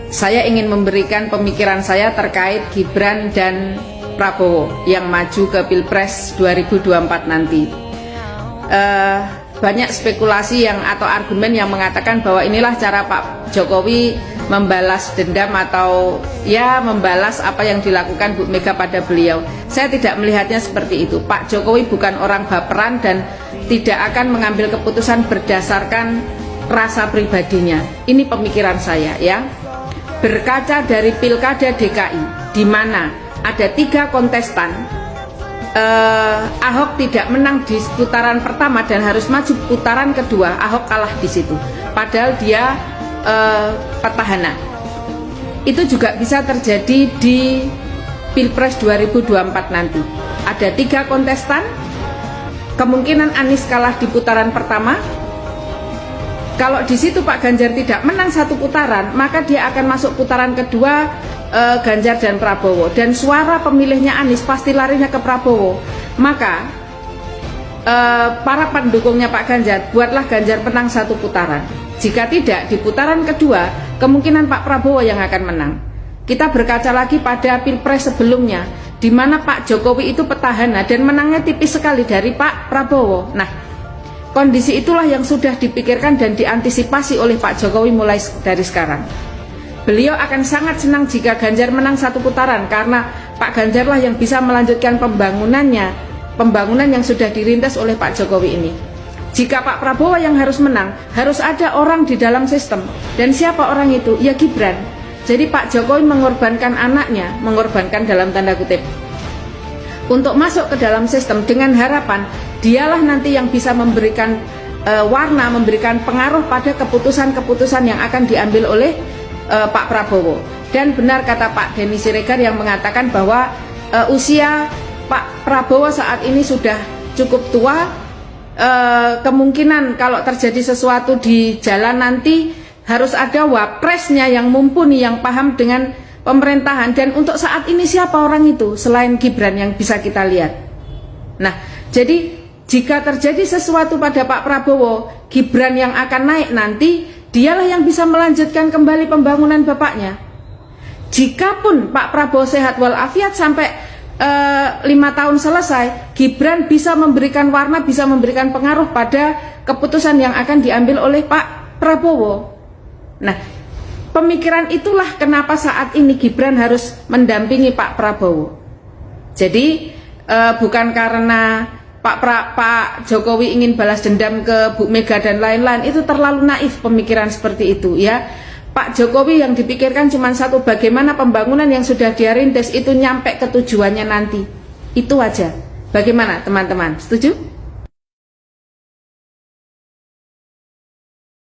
saya ingin memberikan pemikiran saya terkait Gibran dan Prabowo yang maju ke Pilpres 2024 nanti. Banyak spekulasi atau argumen yang mengatakan bahwa inilah cara Pak Jokowi membalas dendam atau ya membalas apa yang dilakukan Bu Mega pada beliau. Saya tidak melihatnya seperti itu. Pak Jokowi bukan orang baperan dan tidak akan mengambil keputusan berdasarkan rasa pribadinya. Ini pemikiran saya ya. Berkaca dari Pilkada DKI di mana ada 3 kontestan, Ahok tidak menang di putaran pertama dan harus maju putaran kedua. Ahok kalah di situ. Padahal dia petahana. Itu juga bisa terjadi di Pilpres 2024 nanti. Ada 3 kontestan. Kemungkinan Anies kalah di putaran pertama. Kalau di situ Pak Ganjar tidak menang 1 putaran, maka dia akan masuk putaran kedua, Ganjar dan Prabowo, dan suara pemilihnya Anies pasti larinya ke Prabowo. Maka para pendukungnya Pak Ganjar, buatlah Ganjar menang 1 putaran. Jika tidak, di putaran kedua kemungkinan Pak Prabowo yang akan menang. Kita berkaca lagi pada Pilpres sebelumnya, di mana Pak Jokowi itu petahana dan menangnya tipis sekali dari Pak Prabowo. Nah, kondisi itulah yang sudah dipikirkan dan diantisipasi oleh Pak Jokowi mulai dari sekarang. Beliau akan sangat senang jika Ganjar menang 1 putaran, karena Pak Ganjarlah yang bisa melanjutkan pembangunan yang sudah dirintis oleh Pak Jokowi ini. Jika Pak Prabowo yang harus menang, harus ada orang di dalam sistem. Dan siapa orang itu? Ya Gibran. Jadi Pak Jokowi mengorbankan anaknya, mengorbankan dalam tanda kutip, untuk masuk ke dalam sistem dengan harapan dialah nanti yang bisa memberikan warna, memberikan pengaruh pada keputusan-keputusan yang akan diambil oleh Pak Prabowo. Dan benar kata Pak Denny Siregar yang mengatakan bahwa usia Pak Prabowo saat ini sudah cukup tua. Kemungkinan kalau terjadi sesuatu di jalan nanti harus ada wapresnya yang mumpuni, yang paham dengan pemerintahan. Dan untuk saat ini siapa orang itu selain Gibran yang bisa kita lihat? Nah, jadi jika terjadi sesuatu pada Pak Prabowo, Gibran yang akan naik nanti, dialah yang bisa melanjutkan kembali pembangunan bapaknya. Jikapun Pak Prabowo sehat walafiat sampai 5 tahun selesai, Gibran bisa memberikan warna, bisa memberikan pengaruh pada keputusan yang akan diambil oleh Pak Prabowo. Nah, pemikiran itulah kenapa saat ini Gibran harus mendampingi Pak Prabowo. Jadi bukan karena Pak Jokowi ingin balas dendam ke Bu Mega dan lain-lain. Itu terlalu naif pemikiran seperti itu ya. Pak Jokowi yang dipikirkan cuma satu, bagaimana pembangunan yang sudah dia rintis itu nyampe ke tujuannya nanti. Itu aja. Bagaimana teman-teman? Setuju?